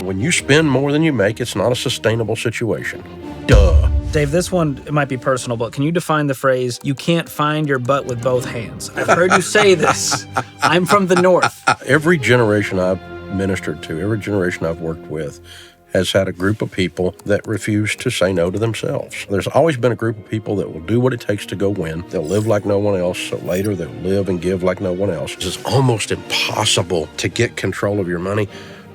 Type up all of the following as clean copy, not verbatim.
when you spend more than you make, it's not a sustainable situation. Duh. Dave, this one, it might be personal, but can you define the phrase, you can't find your butt with both hands? I've heard you say this. I'm from the North. Every generation I've ministered to, every generation I've worked with, has had a group of people that refuse to say no to themselves. There's always been a group of people that will do what it takes to go win. They'll live like no one else, so later they'll live and give like no one else. It's almost impossible to get control of your money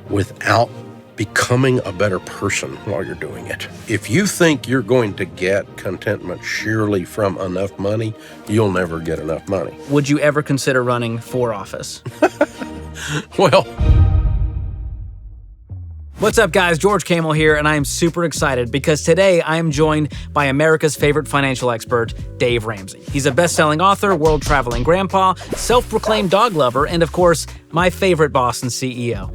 without becoming a better person while you're doing it. If you think you're going to get contentment sheerly from enough money, you'll never get enough money. Would you ever consider running for office? Well, what's up, guys? George Kamel here, and I am super excited because today I am joined by America's favorite financial expert, Dave Ramsey. He's a best-selling author, world-traveling grandpa, self-proclaimed dog lover, and of course, my favorite boss and CEO.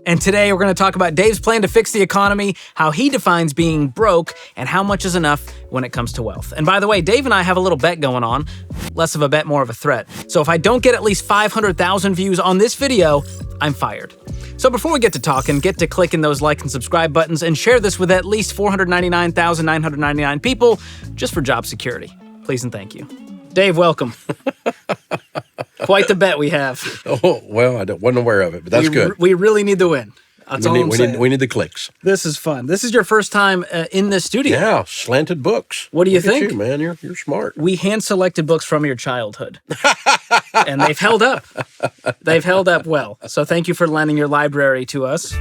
And today we're going to talk about Dave's plan to fix the economy, how he defines being broke, and how much is enough when it comes to wealth. And by the way, Dave and I have a little bet going on. Less of a bet, more of a threat. So if I don't get at least 500,000 views on this video, I'm fired. So before we get to talking, get to clicking those like and subscribe buttons and share this with at least 499,999 people just for job security. Please and thank you. Dave, welcome. Quite the bet we have. oh, well, I wasn't aware of it, but that's good. We really need the win. That's all I'm saying. We need the clicks. This is fun. This is your first time in the studio. Yeah, slanted books. What do you think? At you, man, you're smart. We hand-selected books from your childhood, and they've held up. They've held up well. So thank you for lending your library to us.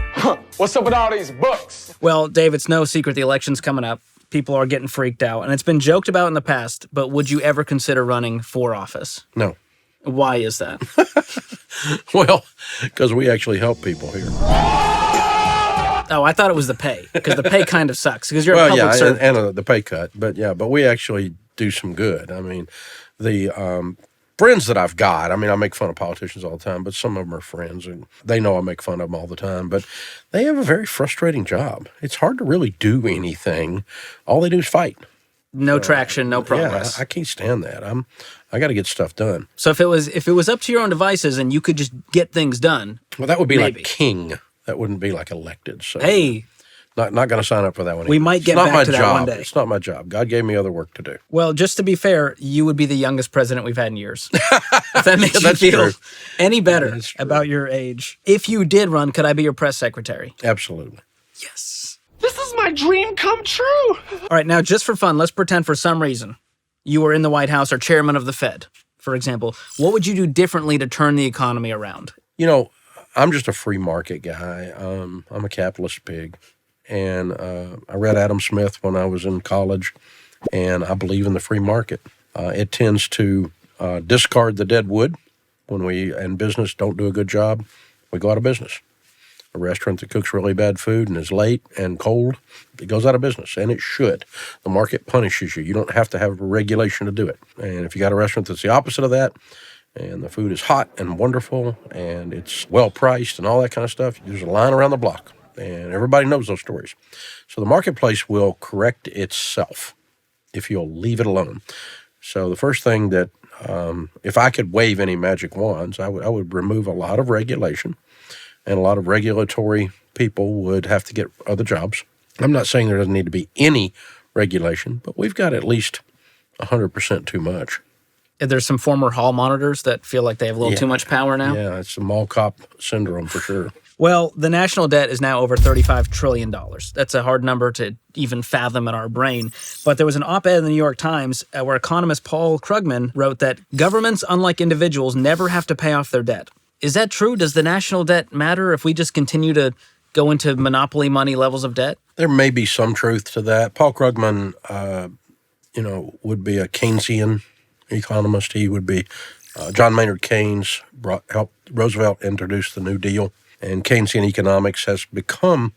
What's up with all these books? Well, Dave, it's no secret the election's coming up. People are getting freaked out, and it's been joked about in the past, but would you ever consider running for office? No. Why is that? Well, because we actually help people here. Oh, I thought it was the pay, because the pay kind of sucks, because you're a public servant. And the pay cut, but we actually do some good. I mean, the friends that I've got, I mean, I make fun of politicians all the time, but some of them are friends, and they know I make fun of them all the time, but they have a very frustrating job. It's hard to really do anything. All they do is fight. No traction, no progress. Yeah, I can't stand that. I got to get stuff done. So if it was up to your own devices and you could just get things done, well, that would be maybe. Like king. That wouldn't be like elected. So hey, not going to sign up for that one. We might get back to that one day. It's not my job. God gave me other work to do. Well, just to be fair, you would be the youngest president we've had in years. If that makes you feel true. any better about your age. If you did run, could I be your press secretary? Absolutely. Yes. This is my dream come true. All right, now just for fun, let's pretend for some reason you were in the White House or chairman of the Fed, for example. What would you do differently to turn the economy around? You know, I'm just a free market guy. I'm a capitalist pig. And I read Adam Smith when I was in college, and I believe in the free market. It tends to discard the dead wood. When we in business don't do a good job, we go out of business. A restaurant that cooks really bad food and is late and cold, it goes out of business, and it should. The market punishes you. You don't have to have a regulation to do it. And if you got a restaurant that's the opposite of that, and the food is hot and wonderful, and it's well-priced and all that kind of stuff, there's a line around the block, and everybody knows those stories. So the marketplace will correct itself if you'll leave it alone. So the first thing that, if I could wave any magic wands, I would remove a lot of regulation, and a lot of regulatory people would have to get other jobs. I'm not saying there doesn't need to be any regulation, but we've got at least 100% too much. There's some former hall monitors that feel like they have a little too much power now. Yeah, it's the mall cop syndrome for sure. Well, the national debt is now over $35 trillion. That's a hard number to even fathom in our brain. But there was an op-ed in the New York Times where economist Paul Krugman wrote that governments, unlike individuals, never have to pay off their debt. Is that true? Does the national debt matter if we just continue to go into monopoly money levels of debt? There may be some truth to that. Paul Krugman, would be a Keynesian economist. He would be John Maynard Keynes helped Roosevelt introduce the New Deal, and Keynesian economics has become,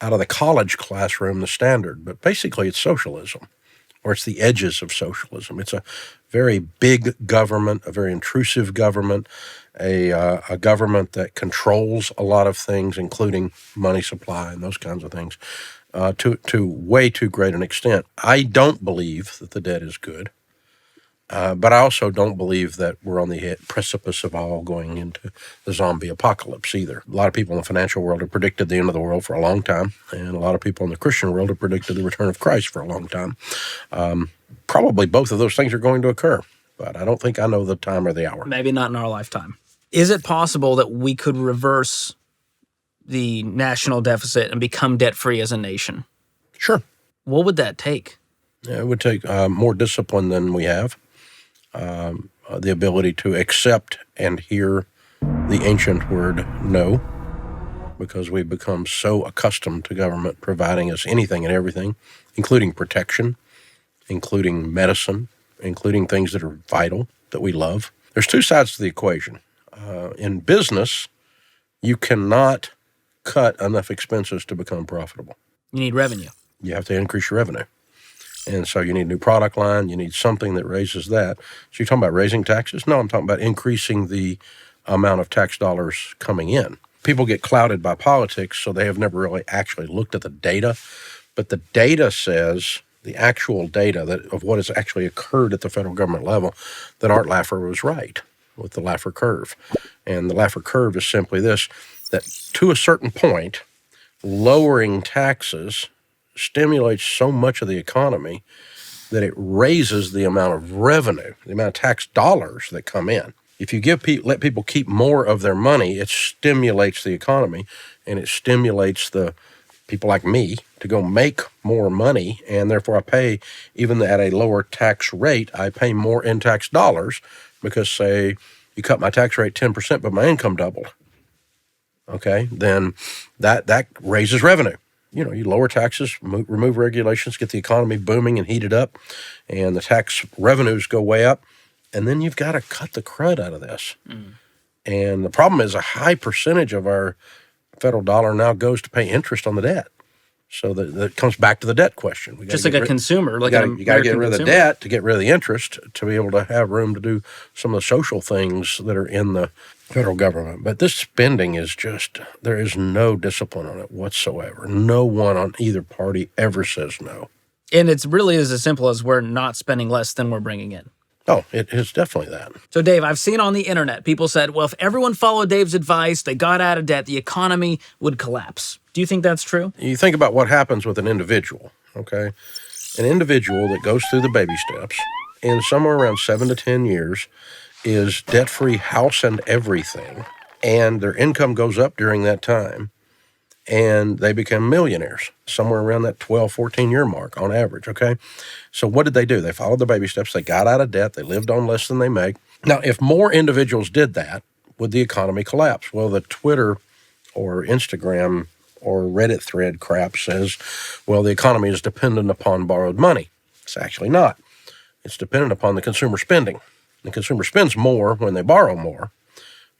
out of the college classroom, the standard. But basically, it's socialism, or it's the edges of socialism. It's a very big government, a very intrusive government, a government that controls a lot of things, including money supply and those kinds of things, to way too great an extent. I don't believe that the debt is good. But I also don't believe that we're on the precipice of all going into the zombie apocalypse either. A lot of people in the financial world have predicted the end of the world for a long time, and a lot of people in the Christian world have predicted the return of Christ for a long time. Probably both of those things are going to occur, but I don't think I know the time or the hour. Maybe not in our lifetime. Is it possible that we could reverse the national deficit and become debt-free as a nation? Sure. What would that take? Yeah, it would take more discipline than we have. The ability to accept and hear the ancient word no, because we've become so accustomed to government providing us anything and everything, including protection, including medicine, including things that are vital, that we love. There's two sides to the equation. In business, you cannot cut enough expenses to become profitable. You need revenue. You have to increase your revenue. And so you need a new product line. You need something that raises that. So you're talking about raising taxes? No, I'm talking about increasing the amount of tax dollars coming in. People get clouded by politics, so they have never really actually looked at the data. But the data says, the actual data of what has actually occurred at the federal government level, that Art Laffer was right with the Laffer curve. And the Laffer curve is simply this, that to a certain point, lowering taxes stimulates so much of the economy that it raises the amount of revenue, the amount of tax dollars that come in. If you let people keep more of their money, it stimulates the economy, and it stimulates the people like me to go make more money, and therefore I pay, even at a lower tax rate, I pay more in tax dollars because, say, you cut my tax rate 10%, but my income doubled. Okay, then that raises revenue. You know, you lower taxes, remove regulations, get the economy booming and heated up, and the tax revenues go way up, and then you've got to cut the crud out of this. And the problem is a high percentage of our federal dollar now goes to pay interest on the debt. So that comes back to the debt question. Just like a consumer. You got to get rid of the debt to get rid of the interest to be able to have room to do some of the social things that are in the federal government. But this spending is just, there is no discipline on it whatsoever. No one on either party ever says no. And it's really as simple as we're not spending less than we're bringing in. Oh, it is definitely that. So, Dave, I've seen on the internet, people said, well, if everyone followed Dave's advice, they got out of debt, the economy would collapse. Do you think that's true? You think about what happens with an individual, okay? An individual that goes through the baby steps in somewhere around 7 to 10 years is debt-free house and everything, and their income goes up during that time, and they become millionaires somewhere around that 12, 14-year mark on average, okay? So what did they do? They followed the baby steps. They got out of debt. They lived on less than they make. Now, if more individuals did that, would the economy collapse? Well, the Twitter or Instagram or Reddit thread crap says, well, the economy is dependent upon borrowed money. It's actually not. It's dependent upon the consumer spending. The consumer spends more when they borrow more,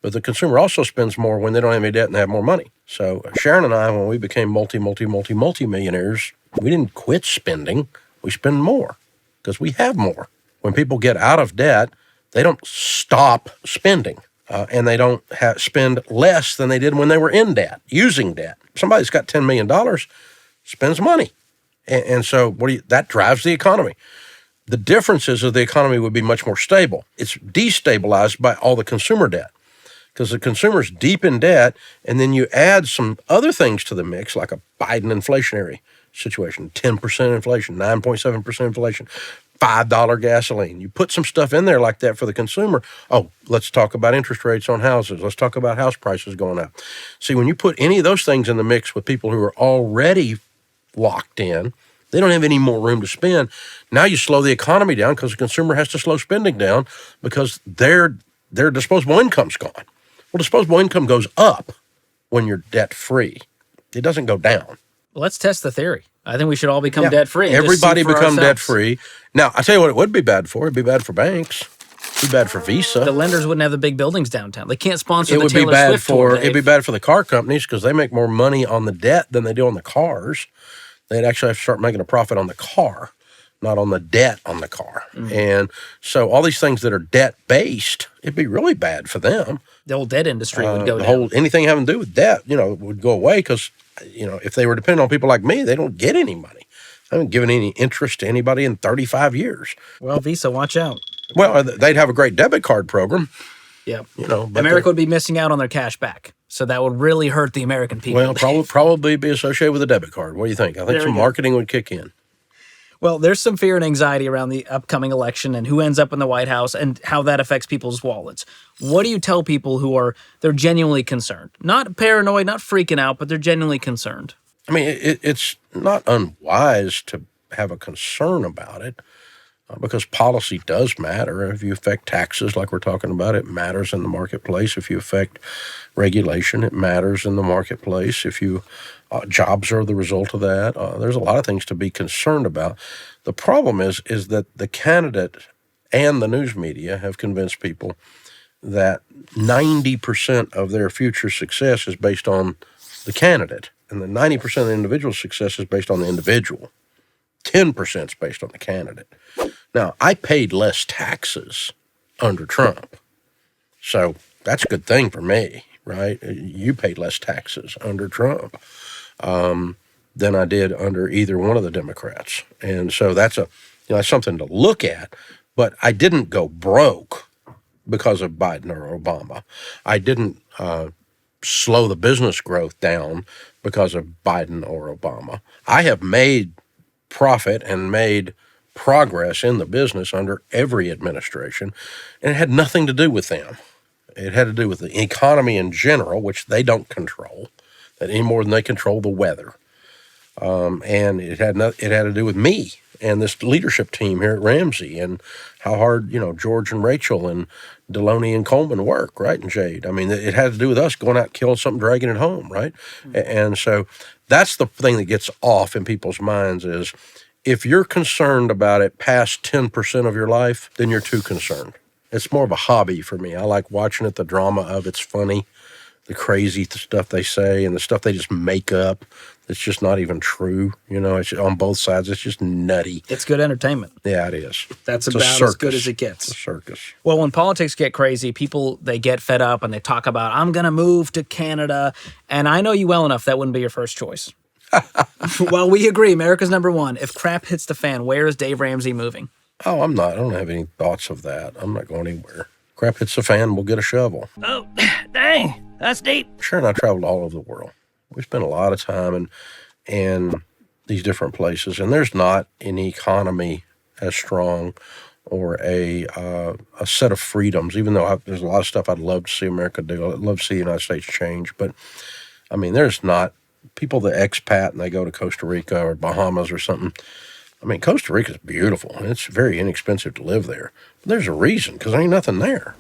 but the consumer also spends more when they don't have any debt and they have more money. So Sharon and I, when we became multi-millionaires, we didn't quit spending. We spend more because we have more. When people get out of debt, they don't stop spending, and they don't spend less than they did when they were in debt, using debt. Somebody that's got $10 million spends money. And so that drives the economy. The difference is that the economy would be much more stable. It's destabilized by all the consumer debt because the consumer's deep in debt, and then you add some other things to the mix, like a Biden inflationary situation, 10% inflation, 9.7% inflation, $5 gasoline. You put some stuff in there like that for the consumer. Oh, let's talk about interest rates on houses. Let's talk about house prices going up. See, when you put any of those things in the mix with people who are already locked in, they don't have any more room to spend. Now you slow the economy down because the consumer has to slow spending down because their disposable income's gone. Well, disposable income goes up when you're debt-free. It doesn't go down. Well, let's test the theory. I think we should all become debt-free. Everybody become debt-free. Now, I tell you what it would be bad for. It'd be bad for banks. It'd be bad for Visa. The lenders wouldn't have the big buildings downtown. They can't sponsor the Taylor Swift tour, Dave. It'd be bad for the car companies because they make more money on the debt than they do on the cars. They'd actually have to start making a profit on the car, not on the debt on the car. And so all these things that are debt-based, it'd be really bad for them. The whole debt industry would go down. Anything having to do with debt, would go away because, if they were dependent on people like me, they don't get any money. I haven't given any interest to anybody in 35 years. Well, Visa, watch out. Well, they'd have a great debit card program, Yeah. but America would be missing out on their cash back. So that would really hurt the American people. well, probably be associated with a debit card. What do you think? I think There some we go. marketing would kick in. Well, there's some fear and anxiety around the upcoming election and who ends up in the White House and how that affects people's wallets. What do you tell people they're genuinely concerned? Not paranoid, not freaking out, but they're genuinely concerned. I mean, it's not unwise to have a concern about it because policy does matter. If you affect taxes, like we're talking about, it matters in the marketplace. If you affect regulation, it matters in the marketplace. If you jobs are the result of that. There's a lot of things to be concerned about. The problem is that the candidate and the news media have convinced people that 90% of their future success is based on the candidate, and the 90% of the individual success is based on the individual. 10% is based on the candidate. Now, I paid less taxes under Trump, so that's a good thing for me, right? You paid less taxes under Trump than I did under either one of the Democrats, and so that's that's something to look at. But I didn't go broke because of Biden or Obama. I didn't slow the business growth down because of Biden or Obama. I have made profit and made progress in the business under every administration, and it had nothing to do with them. It had to do with the economy in general, which they don't control, that any more than they control the weather. And it had to do with me and this leadership team here at Ramsey and how hard, George and Rachel and Deloney and Coleman work, right, and Jade. I mean, it had to do with us going out killing something, dragging it home, right? Mm-hmm. And so that's the thing that gets off in people's minds is if you're concerned about it past 10% of your life, then you're too concerned. It's more of a hobby for me. I like watching it, the drama of it's funny, the crazy stuff they say and the stuff they just make up. It's just not even true. It's on both sides. It's just nutty. It's good entertainment. Yeah, it is. That's it's about as good as it gets. It's a circus. Well, when politics get crazy, people, they get fed up and they talk about, I'm going to move to Canada. And I know you well enough that wouldn't be your first choice. Well, we agree. America's number one. If crap hits the fan, where is Dave Ramsey moving? Oh, I'm not. I don't have any thoughts of that. I'm not going anywhere. Crap hits the fan, we'll get a shovel. Oh, dang. That's deep. Sharon and I traveled all over the world. We spent a lot of time in these different places, and there's not an economy as strong or a set of freedoms, even though there's a lot of stuff I'd love to see America do. I'd love to see the United States change. But, I mean, there's not people that expat and they go to Costa Rica or Bahamas or something. I mean, Costa Rica's beautiful, and it's very inexpensive to live there. But there's a reason, because there ain't nothing there.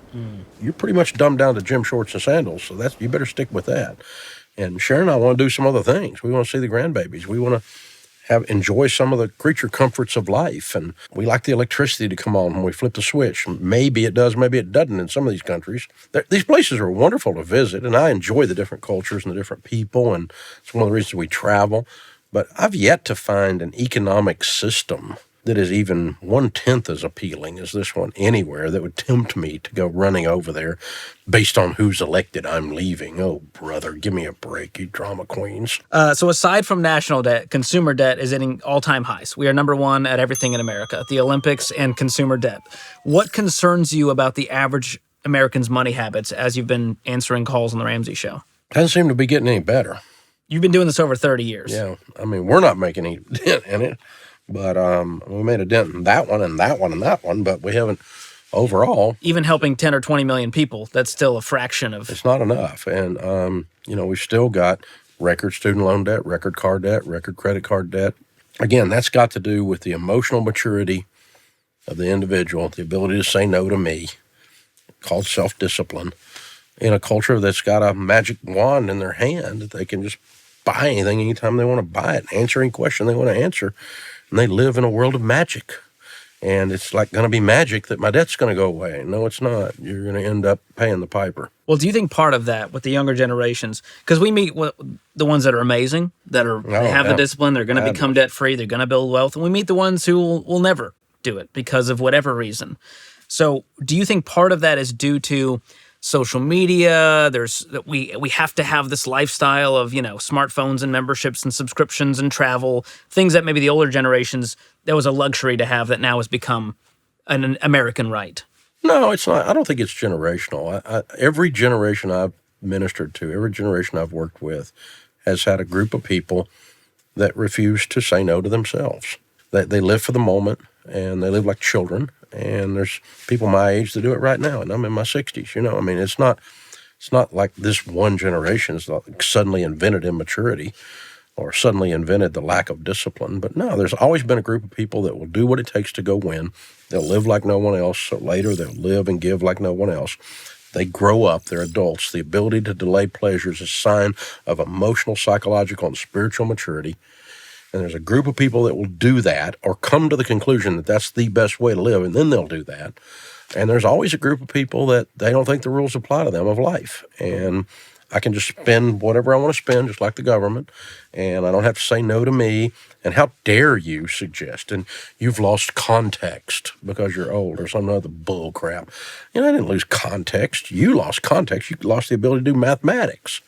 You're pretty much dumbed down to gym shorts and sandals, so you better stick with that. And Sharon and I want to do some other things. We want to see the grandbabies. We want to enjoy some of the creature comforts of life. And we like the electricity to come on when we flip the switch. Maybe it does, maybe it doesn't in some of these countries. These places are wonderful to visit, and I enjoy the different cultures and the different people, and it's one of the reasons we travel. But I've yet to find an economic system that is even 1/10 as appealing as this one anywhere that would tempt me to go running over there based on who's elected. I'm leaving. Oh, brother, give me a break, you drama queens. So aside from national debt, consumer debt is hitting all-time highs. We are number one at everything in America, the Olympics and consumer debt. What concerns you about the average American's money habits as you've been answering calls on the Ramsey Show? Doesn't seem to be getting any better. You've been doing this over 30 years. Yeah, I mean, we're not making any dent in it. But we made a dent in that one and that one and that one, but we haven't overall. Even helping 10 or 20 million people, that's still a fraction of... It's not enough. And, we've still got record student loan debt, record car debt, record credit card debt. Again, that's got to do with the emotional maturity of the individual, the ability to say no to me, called self-discipline, in a culture that's got a magic wand in their hand that they can just buy anything anytime they want to buy it, answer any question they want to answer. And they live in a world of magic. And it's like going to be magic that my debt's going to go away. No, it's not. You're going to end up paying the piper. Well, do you think part of that with the younger generations, because we meet the ones that are amazing, they have the discipline, they're going to become debt-free, they're going to build wealth, and we meet the ones who will never do it because of whatever reason. So do you think part of that is due to social media? We have to have this lifestyle of, smartphones and memberships and subscriptions and travel, things that maybe the older generations, there was a luxury to have that now has become an American right. No, it's not. I don't think it's generational. Every generation I've ministered to, every generation I've worked with, has had a group of people that refuse to say no to themselves. They live for the moment, and they live like children. And there's people my age that do it right now, and I'm in my 60s. I mean, it's not like this one generation has suddenly invented immaturity or suddenly invented the lack of discipline. But no, there's always been a group of people that will do what it takes to go win. They'll live like no one else, so later they'll live and give like no one else. They grow up, they're adults. The ability to delay pleasure is a sign of emotional, psychological, and spiritual maturity. And there's a group of people that will do that or come to the conclusion that that's the best way to live, and then they'll do that. And there's always a group of people that they don't think the rules apply to them of life. And I can just spend whatever I want to spend, just like the government, and I don't have to say no to me. And how dare you suggest, and you've lost context because you're old or some other bull crap. I didn't lose context. You lost context. You lost the ability to do mathematics.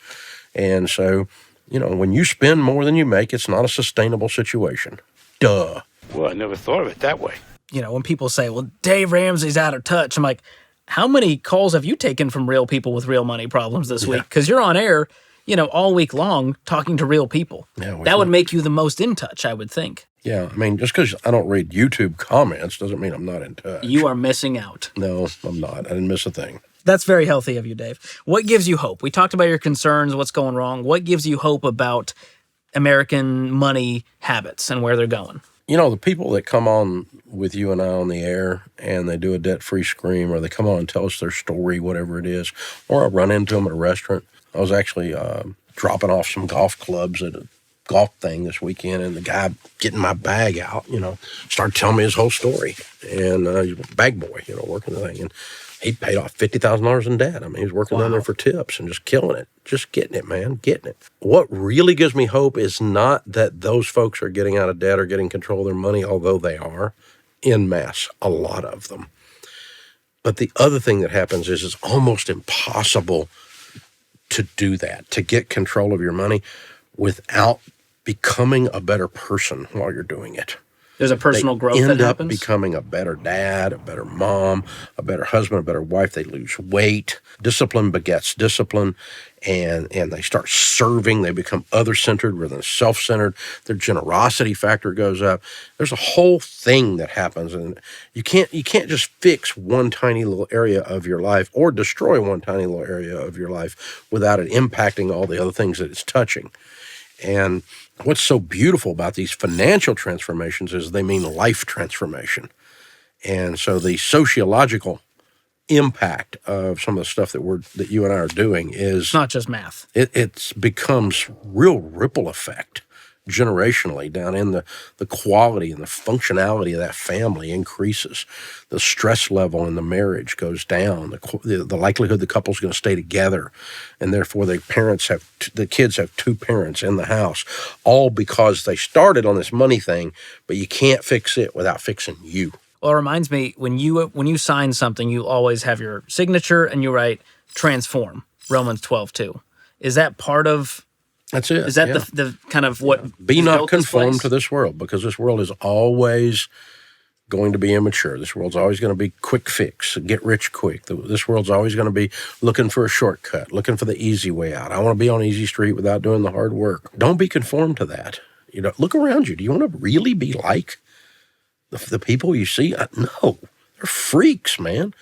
And so, when you spend more than you make, it's not a sustainable situation. Duh. Well, I never thought of it that way. When people say, well, Dave Ramsey's out of touch, I'm like, how many calls have you taken from real people with real money problems this week? Because you're on air, all week long talking to real people. Yeah, that would make you the most in touch, I would think. Yeah, I mean, just because I don't read YouTube comments doesn't mean I'm not in touch. You are missing out. No, I'm not. I didn't miss a thing. That's very healthy of you, Dave. What gives you hope? We talked about your concerns, what's going wrong. What gives you hope about American money habits and where they're going? The people that come on with you and I on the air and they do a debt-free scream, or they come on and tell us their story, whatever it is, or I run into them at a restaurant. I was actually dropping off some golf clubs at a golf thing this weekend, and the guy getting my bag out, started telling me his whole story. And he's a bag boy, working the thing. And he paid off $50,000 in debt. I mean, he was working down there for tips and just killing it. Just getting it, man, getting it. What really gives me hope is not that those folks are getting out of debt or getting control of their money, although they are, en masse, a lot of them. But the other thing that happens is it's almost impossible to do that, to get control of your money without becoming a better person while you're doing it. There's a personal growth that happens? They end up becoming a better dad, a better mom, a better husband, a better wife. They lose weight. Discipline begets discipline, and they start serving. They become other-centered rather than self-centered. Their generosity factor goes up. There's a whole thing that happens, and you can't just fix one tiny little area of your life or destroy one tiny little area of your life without it impacting all the other things that it's touching. And what's so beautiful about these financial transformations is they mean life transformation. And so the sociological impact of some of the stuff that you and I are doing is... It's not just math. It becomes real ripple effect generationally down in the quality and the functionality of that family increases. The stress level in the marriage goes down. The likelihood the couple's going to stay together, and therefore the kids have two parents in the house, all because they started on this money thing, but you can't fix it without fixing you. Well, it reminds me, when you sign something, you always have your signature and you write transform, Romans 12:2. Is that part of... That's it. Is that the kind of what... Be not conformed to this world, because this world is always going to be immature. This world's always going to be quick fix, get rich quick. This world's always going to be looking for a shortcut, looking for the easy way out. I want to be on easy street without doing the hard work. Don't be conformed to that. Look around you. Do you want to really be like the people you see? No, they're freaks, man.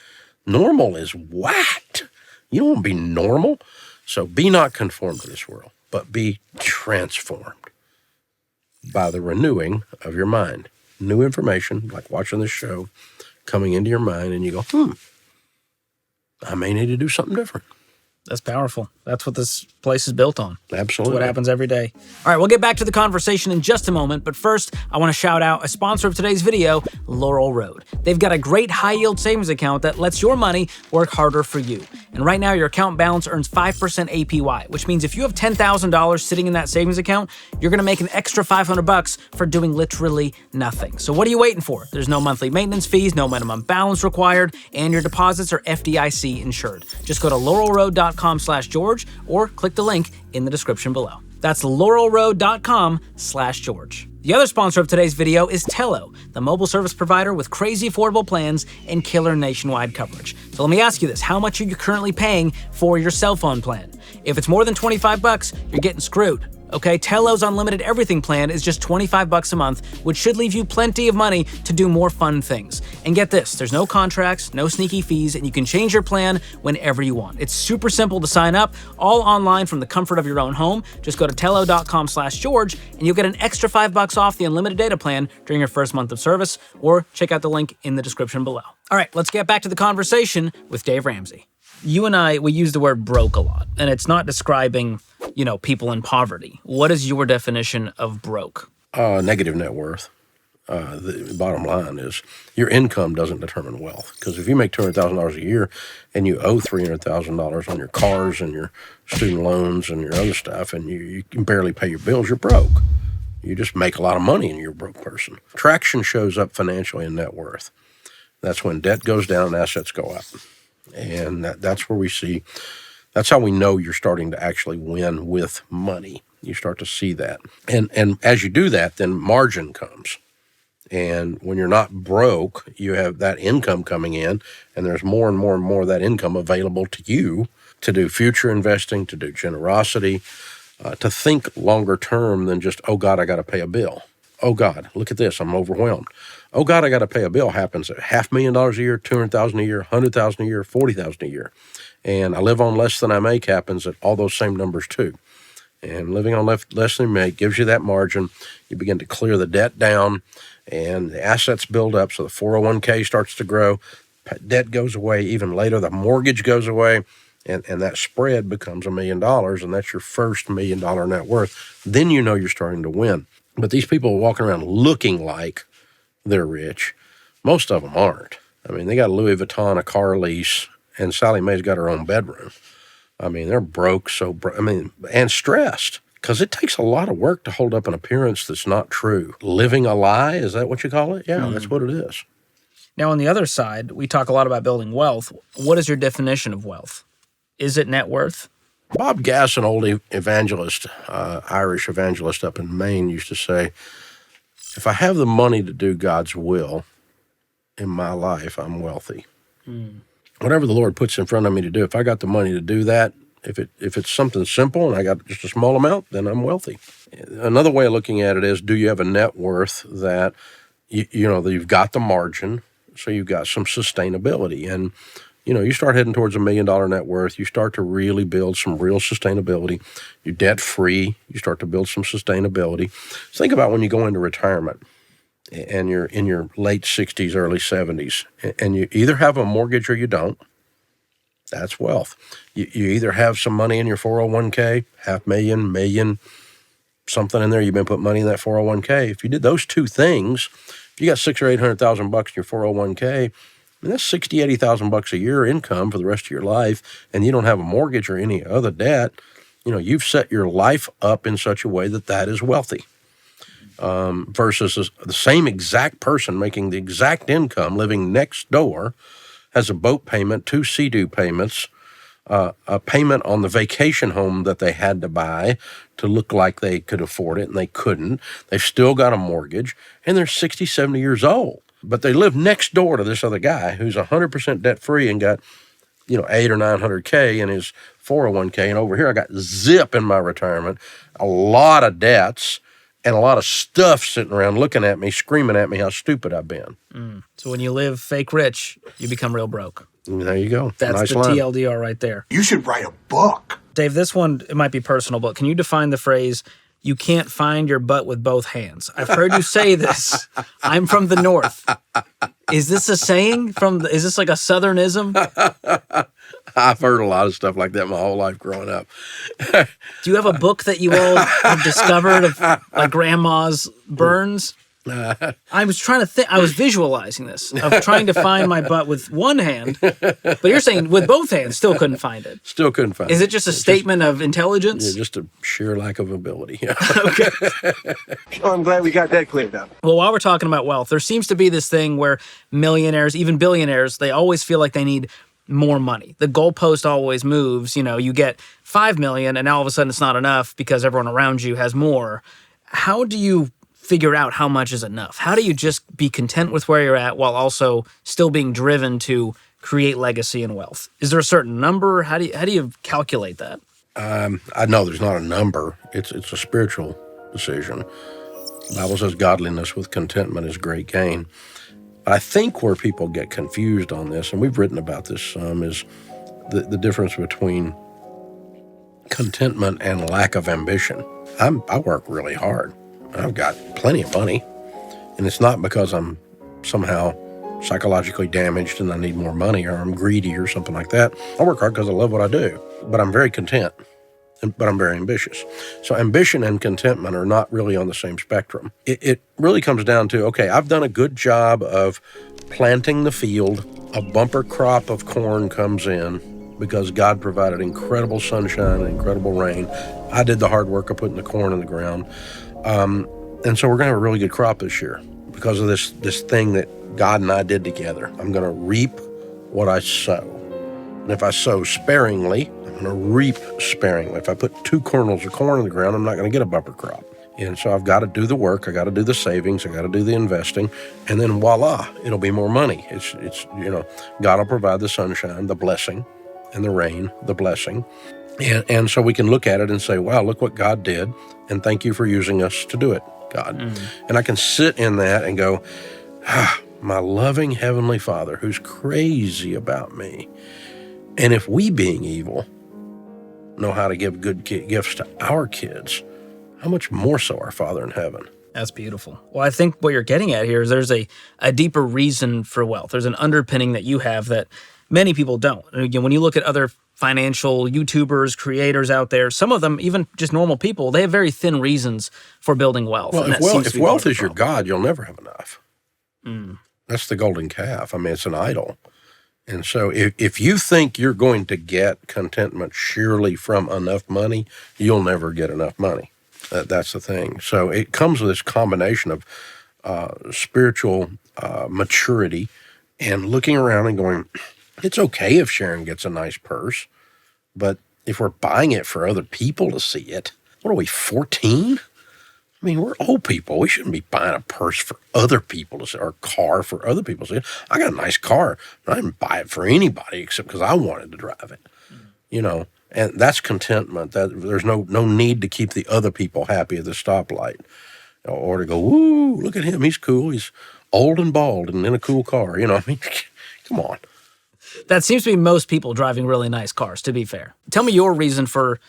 Normal is whacked. You don't want to be normal. So be not conformed to this world, but be transformed by the renewing of your mind. New information, like watching this show, coming into your mind, and you go, I may need to do something different. That's powerful. That's what this place is built on. Absolutely. That's what happens every day. All right, we'll get back to the conversation in just a moment, but first, I want to shout out a sponsor of today's video, Laurel Road. They've got a great high-yield savings account that lets your money work harder for you. And right now, your account balance earns 5% APY, which means if you have $10,000 sitting in that savings account, you're going to make an extra $500 for doing literally nothing. So what are you waiting for? There's no monthly maintenance fees, no minimum balance required, and your deposits are FDIC insured. Just go to laurelroad.com/George or click the link in the description below. That's laurelroad.com/George. The other sponsor of today's video is Tello, the mobile service provider with crazy affordable plans and killer nationwide coverage. So let me ask you this, how much are you currently paying for your cell phone plan? If it's more than $25, you're getting screwed. Okay, Tello's unlimited everything plan is just $25 a month, which should leave you plenty of money to do more fun things. And get this, there's no contracts, no sneaky fees, and you can change your plan whenever you want. It's super simple to sign up, all online from the comfort of your own home. Just go to tello.com/George and you'll get an extra $5 off the unlimited data plan during your first month of service, or check out the link in the description below. All right, let's get back to the conversation with Dave Ramsey. You and I, we use the word broke a lot, and it's not describing, people in poverty. What is your definition of broke? Negative net worth. The bottom line is your income doesn't determine wealth. Because if you make $200,000 a year and you owe $300,000 on your cars and your student loans and your other stuff, and you can barely pay your bills, you're broke. You just make a lot of money and you're a broke person. Traction shows up financially in net worth. That's when debt goes down and assets go up. And that's where we see, that's how we know you're starting to actually win with money. You start to see that. And as you do that, then margin comes. And when you're not broke, you have that income coming in, and there's more and more and more of that income available to you to do future investing, to do generosity, to think longer term than just, oh God, I got to pay a bill. Oh God, look at this, I'm overwhelmed. Oh God, I got to pay a bill happens at $500,000 a year, $200,000 a year, $100,000 a year, $40,000 a year. And I live on less than I make happens at all those same numbers too. And living on less than you make gives you that margin. You begin to clear the debt down, and the assets build up. So the 401k starts to grow. Debt goes away. Even later, the mortgage goes away. And that spread becomes $1 million, and that's your first $1 million net worth. Then you know you're starting to win. But these people are walking around looking like they're rich. Most of them aren't. I mean, they got a Louis Vuitton, a car lease, and Sally Mae's got her own bedroom. I mean, they're broke, and stressed, because it takes a lot of work to hold up an appearance that's not true. Living a lie, is that what you call it? Yeah, That's what it is. Now, on the other side, we talk a lot about building wealth. What is your definition of wealth? Is it net worth? Bob Gass, an old evangelist, Irish evangelist up in Maine, used to say, if I have the money to do God's will in my life, I'm wealthy. Whatever the Lord puts in front of me to do, if I got the money to do that, if it's something simple and I got just a small amount, then I'm wealthy. Another way of looking at it is, do you have a net worth that, that you've got the margin, so you've got some sustainability. And, you start heading towards $1 million net worth, you start to really build some real sustainability. You're debt-free, you start to build some sustainability. Think about when you go into retirement and you're in your late 60s, early 70s, and you either have a mortgage or you don't. That's wealth. You either have some money in your 401k, $500,000, million, something in there, you've been putting money in that 401k. If you did those two things, if you got $600,000 or $800,000 in your 401k, that's $60,000, $80,000 a year income for the rest of your life, and you don't have a mortgage or any other debt. You've set your life up in such a way that is wealthy. Versus the same exact person making the exact income living next door has a boat payment, 2 Sea-Doo payments, a payment on the vacation home that they had to buy to look like they could afford it, and they couldn't. They've still got a mortgage, and they're 60, 70 years old. But they live next door to this other guy who's 100% debt-free and got, $800,000 or $900K in his 401k. And over here, I got zip in my retirement, a lot of debts, and a lot of stuff sitting around looking at me, screaming at me how stupid I've been. So when you live fake rich, you become real broke. There you go. That's nice the line. TLDR right there. You should write a book. Dave, this one, it might be personal, but can you define the phrase, you can't find your butt with both hands? I've heard you say this. I'm from the North. Is this a saying? Is this like a Southernism? I've heard a lot of stuff like that my whole life growing up. Do you have a book that you all have discovered of like grandma's burns? I was trying to think. I was visualizing this of trying to find my butt with one hand, but you're saying with both hands, still couldn't find it. Still couldn't find it. Is it just a statement of intelligence? Yeah, just a sheer lack of ability. Okay. Oh, I'm glad we got that cleared up. Well, while we're talking about wealth, there seems to be this thing where millionaires, even billionaires, they always feel like they need more money. The goalpost always moves. You get $5 million, and now all of a sudden it's not enough because everyone around you has more. How do you figure out how much is enough? How do you just be content with where you're at while also still being driven to create legacy and wealth? Is there a certain number? How do you calculate that? I know there's not a number. It's a spiritual decision. The Bible says godliness with contentment is great gain. I think where people get confused on this, and we've written about this some, is the difference between contentment and lack of ambition. I work really hard. I've got plenty of money, and it's not because I'm somehow psychologically damaged and I need more money or I'm greedy or something like that. I work hard because I love what I do, but I'm very content, but I'm very ambitious. So ambition and contentment are not really on the same spectrum. It really comes down to, okay, I've done a good job of planting the field. A bumper crop of corn comes in because God provided incredible sunshine and incredible rain. I did the hard work of putting the corn in the ground. And so we're going to have a really good crop this year because of this thing that God and I did together. I'm going to reap what I sow. And if I sow sparingly, I'm going to reap sparingly. If I put 2 kernels of corn in the ground, I'm not going to get a bumper crop. And so I've got to do the work. I got to do the savings. I got to do the investing. And then voila, it'll be more money. It's God will provide the sunshine, the blessing, and the rain, the blessing. And so we can look at it and say, wow, look what God did. And thank you for using us to do it, God. And I can sit in that and go, my loving Heavenly Father who's crazy about me. And if we, being evil, know how to give good gifts to our kids, how much more so our Father in heaven? That's beautiful. Well, I think what you're getting at here is there's a deeper reason for wealth. There's an underpinning that you have that many people don't. And again, when you look at other financial YouTubers, creators out there, some of them, even just normal people, they have very thin reasons for building wealth. Well, if wealth is your God, you'll never have enough. That's the golden calf. I mean, it's an idol. And so if you think you're going to get contentment surely from enough money, you'll never get enough money. That's the thing. So it comes with this combination of spiritual maturity and looking around and going, it's okay if Sharon gets a nice purse, but if we're buying it for other people to see it, what are we, 14? I mean, we're old people. We shouldn't be buying a purse for other people to see, or a car for other people to see. I got a nice car, but I didn't buy it for anybody except because I wanted to drive it, And that's contentment. That there's no need to keep the other people happy at the stoplight, or to go, woo, look at him, he's cool. He's old and bald and in a cool car. I mean, come on. That seems to be most people driving really nice cars, to be fair. Tell me your reason for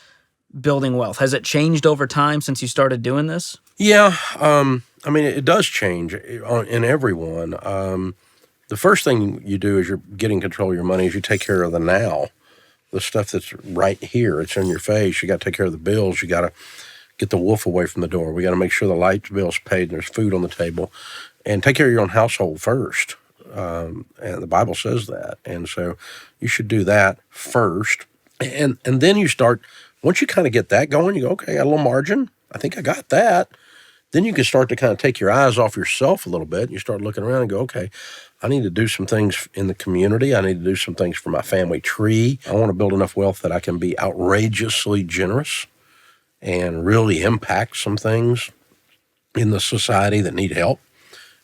building wealth. Has it changed over time since you started doing this? Yeah, I mean, it does change in everyone. The first thing you do as you're getting control of your money is you take care of the now, the stuff that's right here. It's in your face. You got to take care of the bills. You got to get the wolf away from the door. We got to make sure the light bill's paid and there's food on the table, and take care of your own household first. And the Bible says that, and so you should do that first, and then you start. Once you kind of get that going, you go, okay, I got a little margin. I think I got that. Then you can start to kind of take your eyes off yourself a little bit. And you start looking around and go, okay, I need to do some things in the community. I need to do some things for my family tree. I want to build enough wealth that I can be outrageously generous and really impact some things in the society that need help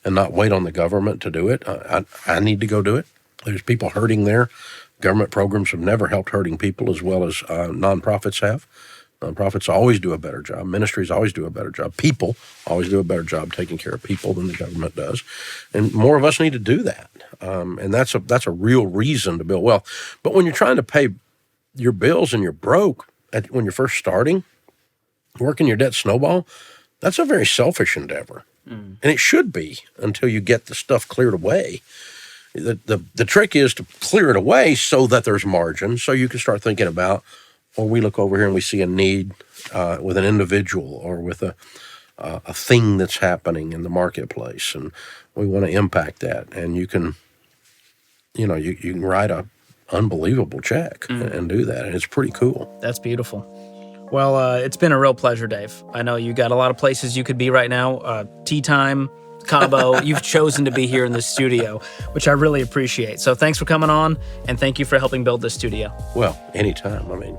and not wait on the government to do it. I need to go do it. There's people hurting there. Government programs have never helped hurting people as well as nonprofits have. Nonprofits always do a better job. Ministries always do a better job. People always do a better job taking care of people than the government does. And more of us need to do that. And that's a real reason to build wealth. But when you're trying to pay your bills and you're broke when you're first starting, working your debt snowball, that's a very selfish endeavor. And it should be until you get the stuff cleared away. The trick is to clear it away so that there's margin, so you can start thinking about, or we look over here and we see a need with an individual or with a thing that's happening in the marketplace, and we want to impact that. And you can, you can write a unbelievable check and do that, and it's pretty cool. That's beautiful. Well, it's been a real pleasure, Dave. I know you got a lot of places you could be right now. Tea time, Cabo. You've chosen to be here in the studio, which I really appreciate. So thanks for coming on, and thank you for helping build this studio. Well, anytime. I mean,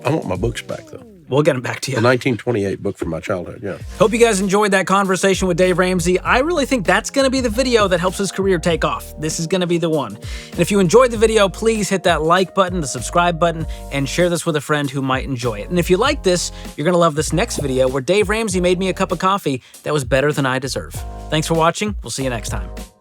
I want my books back, though. We'll get them back to you. The 1928 book from my childhood, yeah. Hope you guys enjoyed that conversation with Dave Ramsey. I really think that's going to be the video that helps his career take off. This is going to be the one. And if you enjoyed the video, please hit that like button, the subscribe button, and share this with a friend who might enjoy it. And if you like this, you're going to love this next video where Dave Ramsey made me a cup of coffee that was better than I deserve. Thanks for watching. We'll see you next time.